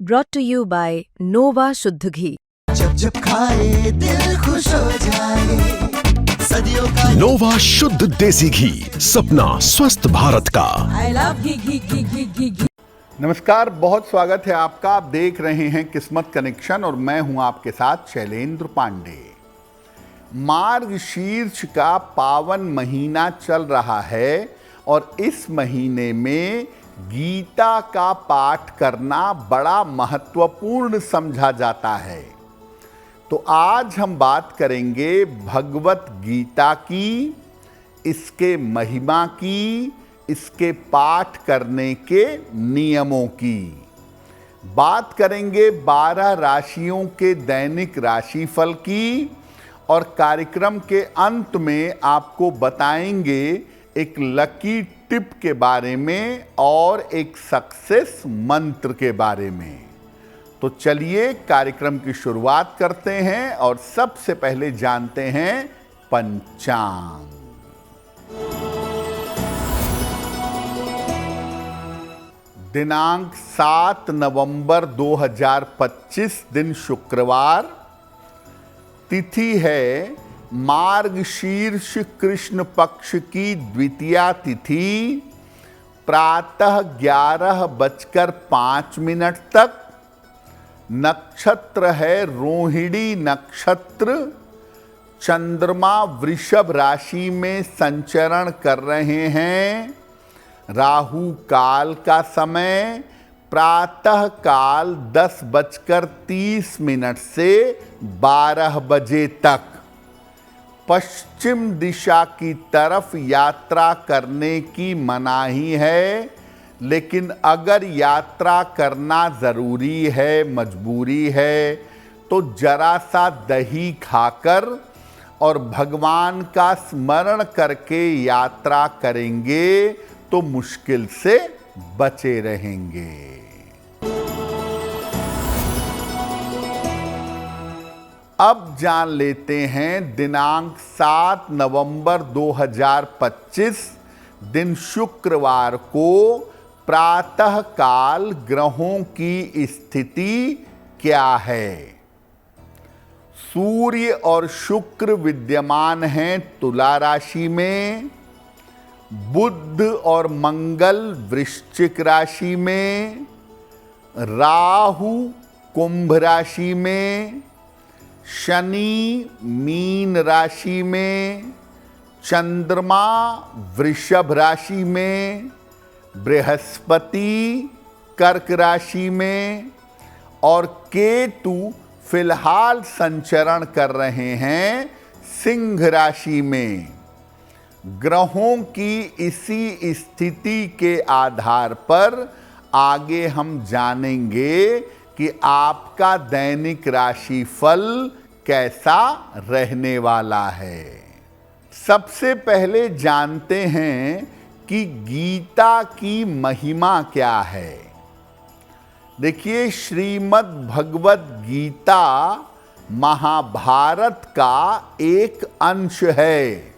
brought to you by Nova शुद्ध घी। जब जब खाए दिल खुश हो जाए, सदियों का नोवा शुद्ध देसी घी, सपना स्वस्थ भारत का। I love घी। नमस्कार, बहुत स्वागत है आपका। आप देख रहे हैं किस्मत कनेक्शन और मैं हूं आपके साथ शैलेंद्र पांडे। मार्गशीर्ष का पावन महीना चल रहा है और इस महीने में गीता का पाठ करना बड़ा महत्वपूर्ण समझा जाता है। तो आज हम बात करेंगे भगवत गीता की, इसके महिमा की, इसके पाठ करने के नियमों की। बात करेंगे 12 राशियों के दैनिक राशिफल की और कार्यक्रम के अंत में आपको बताएंगे एक लकी टिप के बारे में और एक सक्सेस मंत्र के बारे में। तो चलिए कार्यक्रम की शुरुआत करते हैं और सबसे पहले जानते हैं पंचांग। दिनांक 7 नवंबर 2025 दिन शुक्रवार। तिथि है मार्गशीर्ष कृष्ण पक्ष की द्वितीया तिथि, प्रातः 11:05 तक। नक्षत्र है रोहिणी नक्षत्र। चंद्रमा वृषभ राशि में संचरण कर रहे हैं। राहु काल का समय प्रातः काल 10:30 से 12 बजे तक। पश्चिम दिशा की तरफ यात्रा करने की मनाही है, लेकिन अगर यात्रा करना ज़रूरी है, मजबूरी है, तो जरा सा दही खाकर और भगवान का स्मरण करके यात्रा करेंगे तो मुश्किल से बचे रहेंगे। अब जान लेते हैं दिनांक 7 नवंबर 2025 दिन शुक्रवार को प्रातः काल ग्रहों की स्थिति क्या है। सूर्य और शुक्र विद्यमान हैं तुला राशि में। बुध और मंगल वृश्चिक राशि में। राहु कुंभ राशि में। शनि मीन राशि में। चंद्रमा वृषभ राशि में। बृहस्पति कर्क राशि में और केतु फिलहाल संचरण कर रहे हैं सिंह राशि में। ग्रहों की इसी स्थिति के आधार पर आगे हम जानेंगे कि आपका दैनिक राशिफल कैसा रहने वाला है। सबसे पहले जानते हैं कि गीता की महिमा क्या है। देखिए, श्रीमद् भगवत गीता महाभारत का एक अंश है।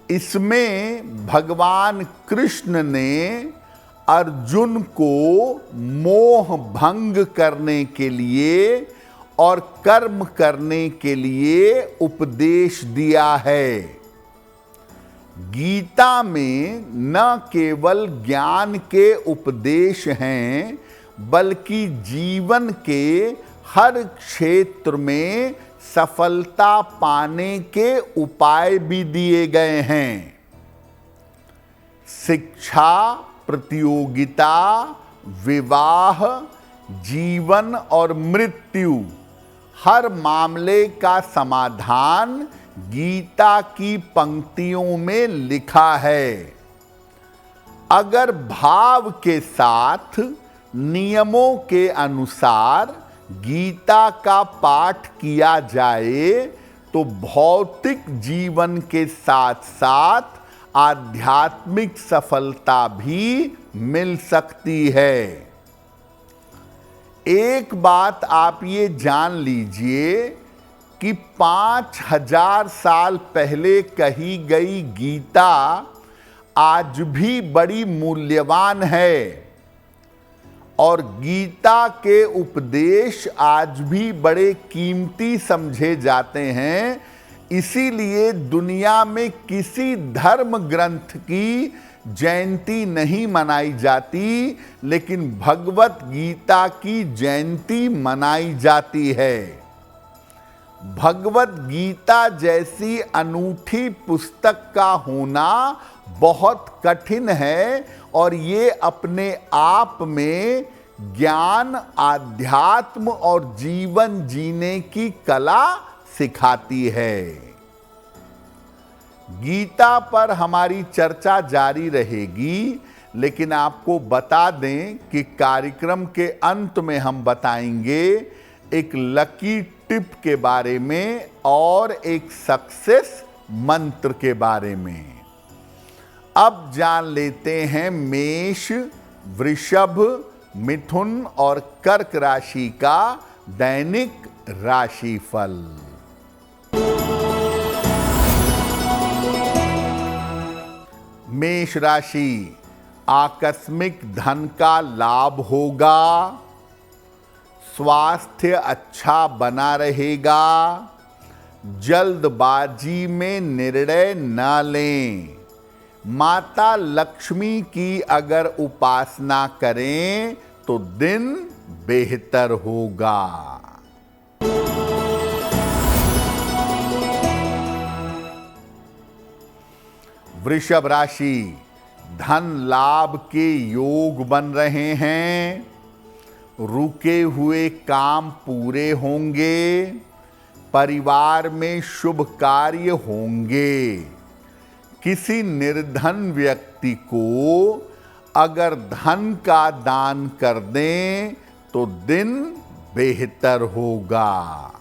इसमें भगवान कृष्ण ने अर्जुन को मोह भंग करने के लिए और कर्म करने के लिए उपदेश दिया है। गीता में न केवल ज्ञान के उपदेश हैं, बल्कि जीवन के हर क्षेत्र में सफलता पाने के उपाय भी दिए गए हैं। शिक्षा, प्रतियोगिता, विवाह, जीवन और मृत्यु, हर मामले का समाधान गीता की पंक्तियों में लिखा है। अगर भाव के साथ नियमों के अनुसार गीता का पाठ किया जाए तो भौतिक जीवन के साथ साथ आध्यात्मिक सफलता भी मिल सकती है। एक बात आप ये जान लीजिए कि 5000 साल पहले कही गई गीता आज भी बड़ी मूल्यवान है और गीता के उपदेश आज भी बड़े कीमती समझे जाते हैं। इसीलिए दुनिया में किसी धर्म ग्रंथ की जयंती नहीं मनाई जाती, लेकिन भगवत गीता की जयंती मनाई जाती है। भगवत गीता जैसी अनूठी पुस्तक का होना बहुत कठिन है और ये अपने आप में ज्ञान, आध्यात्म और जीवन जीने की कला सिखाती है। गीता पर हमारी चर्चा जारी रहेगी, लेकिन आपको बता दें कि कार्यक्रम के अंत में हम बताएंगे एक लकी टिप के बारे में और एक सक्सेस मंत्र के बारे में। अब जान लेते हैं मेष, वृषभ, मिथुन और कर्क राशि का दैनिक राशिफल। मेष राशि, आकस्मिक धन का लाभ होगा, स्वास्थ्य अच्छा बना रहेगा, जल्दबाजी में निर्णय न लें। माता लक्ष्मी की अगर उपासना करें तो दिन बेहतर होगा। वृषभ राशि, धन लाभ के योग बन रहे हैं, रुके हुए काम पूरे होंगे, परिवार में शुभ कार्य होंगे। किसी निर्धन व्यक्ति को अगर धन का दान कर दें तो दिन बेहतर होगा।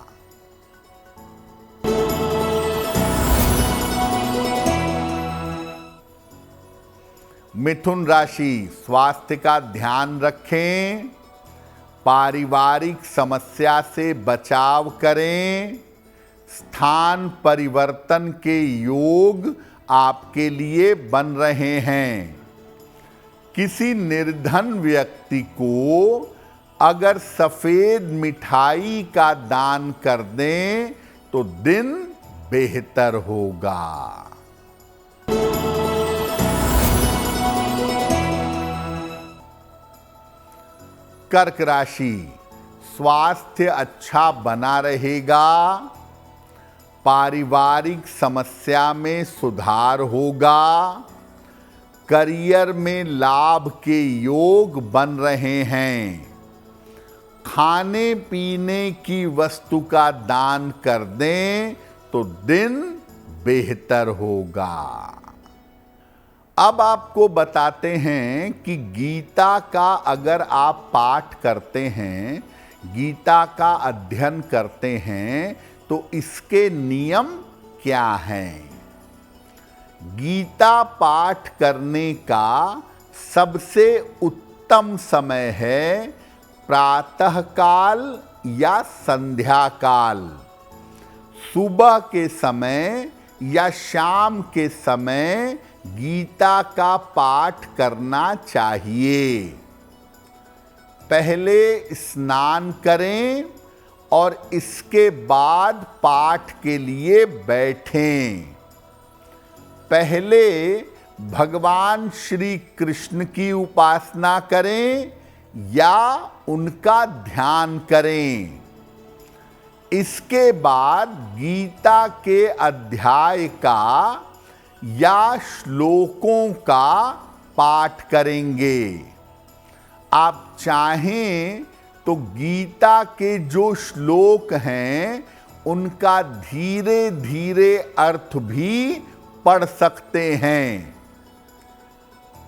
मिथुन राशि, स्वास्थ्य का ध्यान रखें, पारिवारिक समस्या से बचाव करें, स्थान परिवर्तन के योग आपके लिए बन रहे हैं। किसी निर्धन व्यक्ति को अगर सफेद मिठाई का दान कर दें तो दिन बेहतर होगा। कर्क राशि, स्वास्थ्य अच्छा बना रहेगा, पारिवारिक समस्या में सुधार होगा, करियर में लाभ के योग बन रहे हैं। खाने पीने की वस्तु का दान कर दें तो दिन बेहतर होगा। अब आपको बताते हैं कि गीता का अगर आप पाठ करते हैं, गीता का अध्ययन करते हैं, तो इसके नियम क्या हैं। गीता पाठ करने का सबसे उत्तम समय है प्रातः काल या संध्या काल। सुबह के समय या शाम के समय गीता का पाठ करना चाहिए। पहले स्नान करें और इसके बाद पाठ के लिए बैठें। पहले भगवान श्री कृष्ण की उपासना करें या उनका ध्यान करें। इसके बाद गीता के अध्याय का या श्लोकों का पाठ करेंगे। आप चाहें तो गीता के जो श्लोक हैं उनका धीरे धीरे अर्थ भी पढ़ सकते हैं।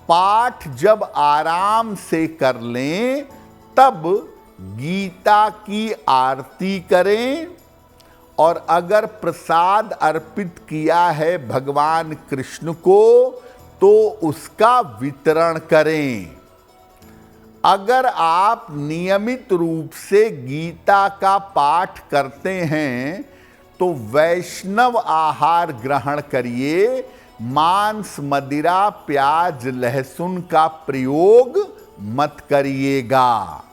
पाठ जब आराम से कर लें तब गीता की आरती करें और अगर प्रसाद अर्पित किया है भगवान कृष्ण को तो उसका वितरण करें। अगर आप नियमित रूप से गीता का पाठ करते हैं तो वैष्णव आहार ग्रहण करिए। मांस, मदिरा, प्याज, लहसुन का प्रयोग मत करिएगा।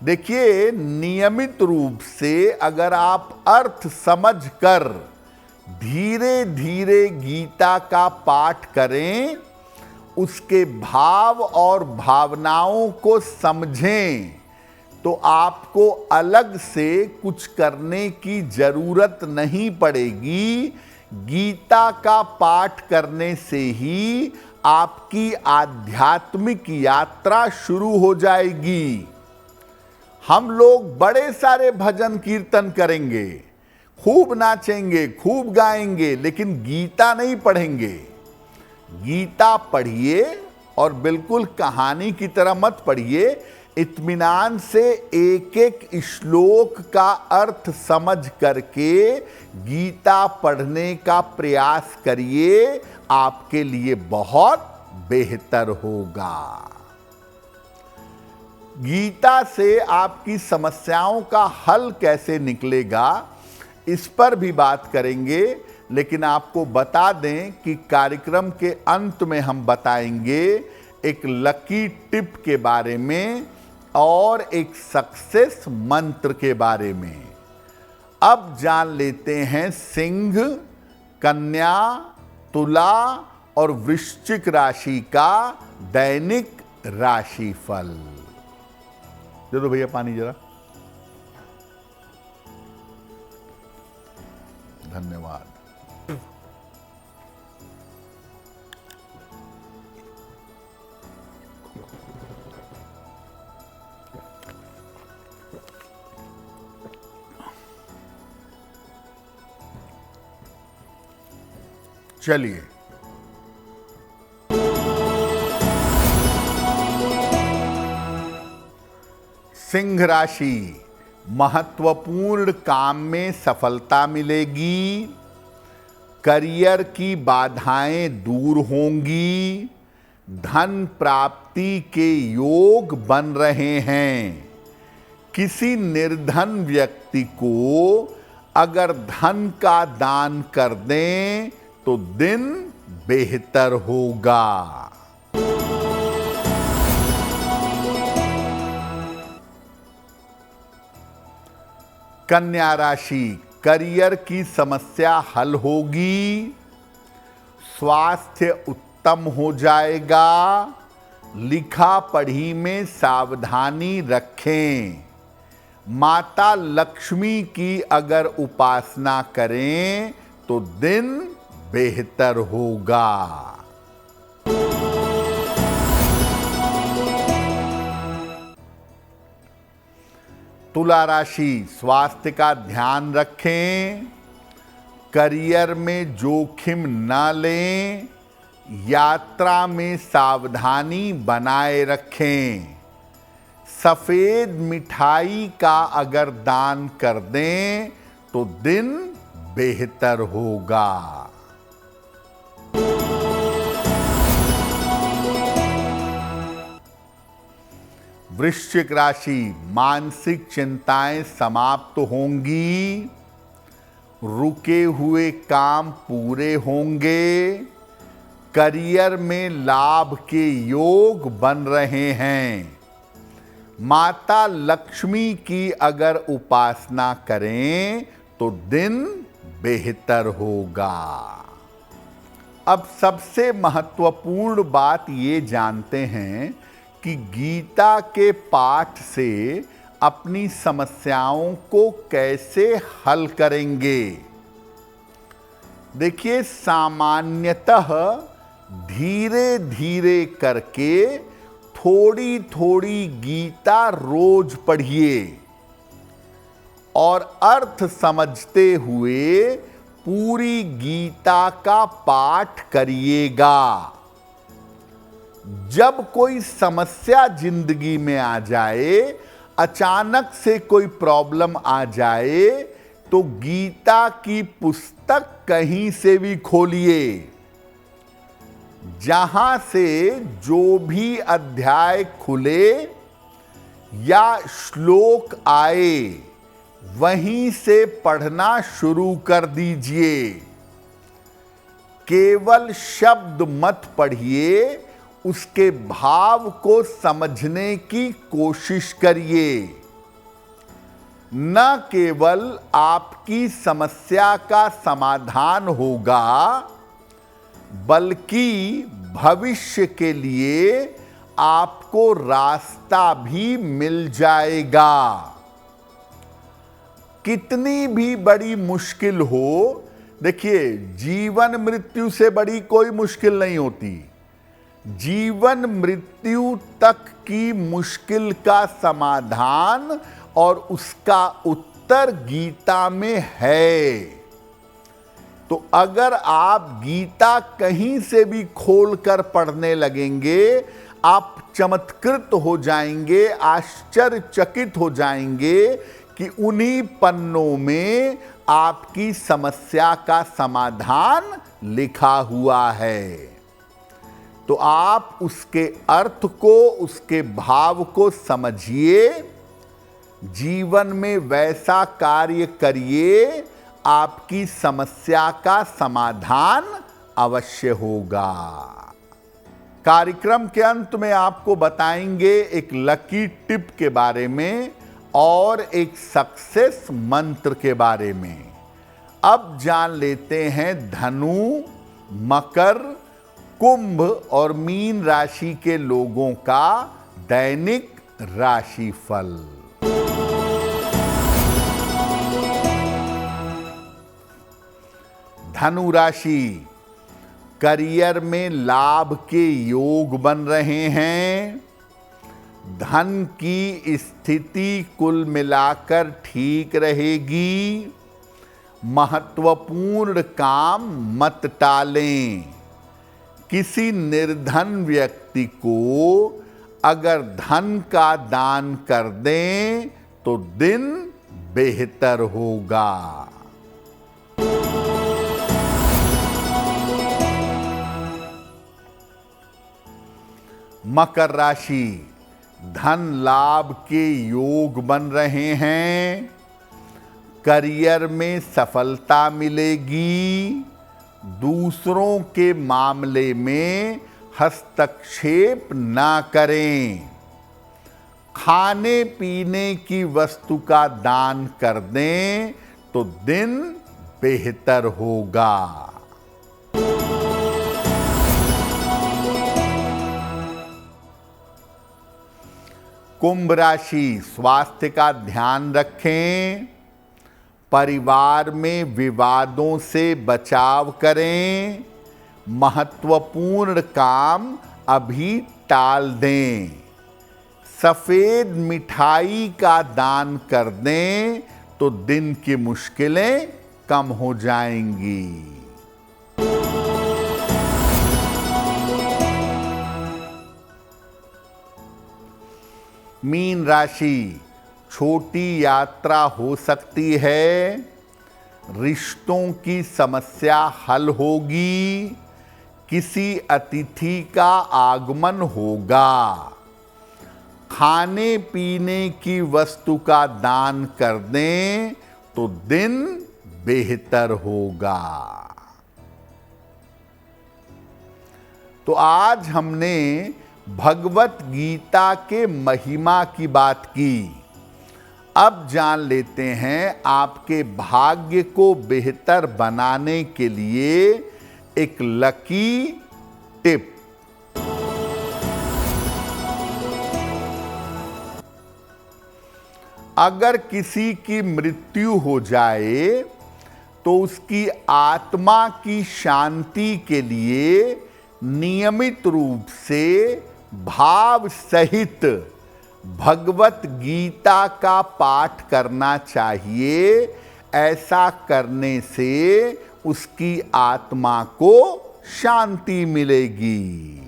देखिए, नियमित रूप से अगर आप अर्थ समझकर धीरे धीरे गीता का पाठ करें, उसके भाव और भावनाओं को समझें, तो आपको अलग से कुछ करने की जरूरत नहीं पड़ेगी। गीता का पाठ करने से ही आपकी आध्यात्मिक यात्रा शुरू हो जाएगी। हम लोग बड़े सारे भजन कीर्तन करेंगे, खूब नाचेंगे, खूब गाएंगे, लेकिन गीता नहीं पढ़ेंगे। गीता पढ़िए और बिल्कुल कहानी की तरह मत पढ़िए। इत्मीनान से एक एक श्लोक का अर्थ समझ करके गीता पढ़ने का प्रयास करिए, आपके लिए बहुत बेहतर होगा। गीता से आपकी समस्याओं का हल कैसे निकलेगा, इस पर भी बात करेंगे, लेकिन आपको बता दें कि कार्यक्रम के अंत में हम बताएंगे एक लकी टिप के बारे में और एक सक्सेस मंत्र के बारे में। अब जान लेते हैं सिंह, कन्या, तुला और वृश्चिक राशि का दैनिक राशिफल। दे दो भैया पानी जरा। धन्यवाद। चलिए, सिंह राशि, महत्वपूर्ण काम में सफलता मिलेगी। करियर की बाधाएं दूर होंगी। धन प्राप्ति के योग बन रहे हैं। किसी निर्धन व्यक्ति को अगर धन का दान कर दें तो दिन बेहतर होगा। कन्या राशि, करियर की समस्या हल होगी। स्वास्थ्य उत्तम हो जाएगा। लिखा पढ़ी में सावधानी रखें। माता लक्ष्मी की अगर उपासना करें तो दिन बेहतर होगा। तुला राशि, स्वास्थ्य का ध्यान रखें। करियर में जोखिम न लें। यात्रा में सावधानी बनाए रखें। सफेद मिठाई का अगर दान कर दें तो दिन बेहतर होगा। वृश्चिक राशि, मानसिक चिंताएं समाप्त होंगी। रुके हुए काम पूरे होंगे। करियर में लाभ के योग बन रहे हैं। माता लक्ष्मी की अगर उपासना करें तो दिन बेहतर होगा। अब सबसे महत्वपूर्ण बात ये जानते हैं कि गीता के पाठ से अपनी समस्याओं को कैसे हल करेंगे। देखिए, सामान्यतः धीरे धीरे करके थोड़ी थोड़ी गीता रोज पढ़िए और अर्थ समझते हुए पूरी गीता का पाठ करिएगा। जब कोई समस्या जिंदगी में आ जाए, अचानक से कोई प्रॉब्लम आ जाए, तो गीता की पुस्तक कहीं से भी खोलिए। जहां से जो भी अध्याय खुले या श्लोक आए, वहीं से पढ़ना शुरू कर दीजिए। केवल शब्द मत पढ़िए, उसके भाव को समझने की कोशिश करिए। न केवल आपकी समस्या का समाधान होगा, बल्कि भविष्य के लिए आपको रास्ता भी मिल जाएगा। कितनी भी बड़ी मुश्किल हो, देखिए जीवन मृत्यु से बड़ी कोई मुश्किल नहीं होती। जीवन मृत्यु तक की मुश्किल का समाधान और उसका उत्तर गीता में है। तो अगर आप गीता कहीं से भी खोलकर पढ़ने लगेंगे, आप चमत्कृत हो जाएंगे, आश्चर्यचकित हो जाएंगे कि उन्हीं पन्नों में आपकी समस्या का समाधान लिखा हुआ है। तो आप उसके अर्थ को, उसके भाव को समझिए, जीवन में वैसा कार्य करिए, आपकी समस्या का समाधान अवश्य होगा। कार्यक्रम के अंत में आपको बताएंगे एक लकी टिप के बारे में और एक सक्सेस मंत्र के बारे में। अब जान लेते हैं धनु, मकर, कुंभ और मीन राशि के लोगों का दैनिक राशिफल। धनु राशि, करियर में लाभ के योग बन रहे हैं। धन की स्थिति कुल मिलाकर ठीक रहेगी। महत्वपूर्ण काम मत टालें। किसी निर्धन व्यक्ति को अगर धन का दान कर दें तो दिन बेहतर होगा। मकर राशि, धन लाभ के योग बन रहे हैं। करियर में सफलता मिलेगी। दूसरों के मामले में हस्तक्षेप ना करें। खाने पीने की वस्तु का दान कर दें तो दिन बेहतर होगा। कुंभ राशि, स्वास्थ्य का ध्यान रखें। परिवार में विवादों से बचाव करें। महत्वपूर्ण काम अभी टाल दें। सफेद मिठाई का दान कर दें तो दिन की मुश्किलें कम हो जाएंगी। मीन राशि, छोटी यात्रा हो सकती है। रिश्तों की समस्या हल होगी। किसी अतिथि का आगमन होगा। खाने पीने की वस्तु का दान कर दें तो दिन बेहतर होगा। तो आज हमने भगवत गीता के महिमा की बात की। अब जान लेते हैं आपके भाग्य को बेहतर बनाने के लिए एक लकी टिप। अगर किसी की मृत्यु हो जाए तो उसकी आत्मा की शांति के लिए नियमित रूप से भाव सहित भगवत गीता का पाठ करना चाहिए। ऐसा करने से उसकी आत्मा को शांति मिलेगी।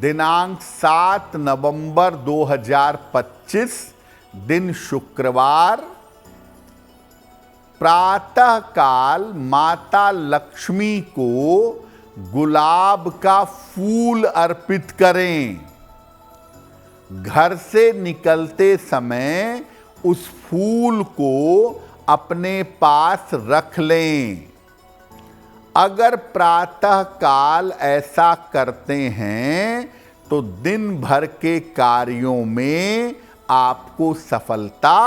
दिनांक 7 नवंबर 2025, दिन शुक्रवार, प्रातः काल माता लक्ष्मी को गुलाब का फूल अर्पित करें। घर से निकलते समय उस फूल को अपने पास रख लें। अगर प्रातः काल ऐसा करते हैं तो दिन भर के कार्यों में आपको सफलता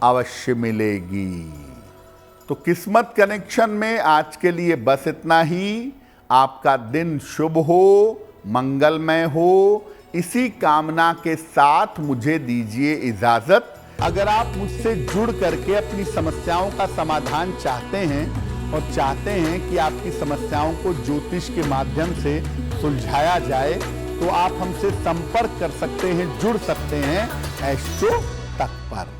अवश्य मिलेगी। तो किस्मत कनेक्शन में आज के लिए बस इतना ही। आपका दिन शुभ हो, मंगलमय हो, इसी कामना के साथ मुझे दीजिए इजाजत। अगर आप मुझसे जुड़ करके अपनी समस्याओं का समाधान चाहते हैं और चाहते हैं कि आपकी समस्याओं को ज्योतिष के माध्यम से सुलझाया जाए, तो आप हमसे संपर्क कर सकते हैं, जुड़ सकते हैं एस्ट्रो तक पर।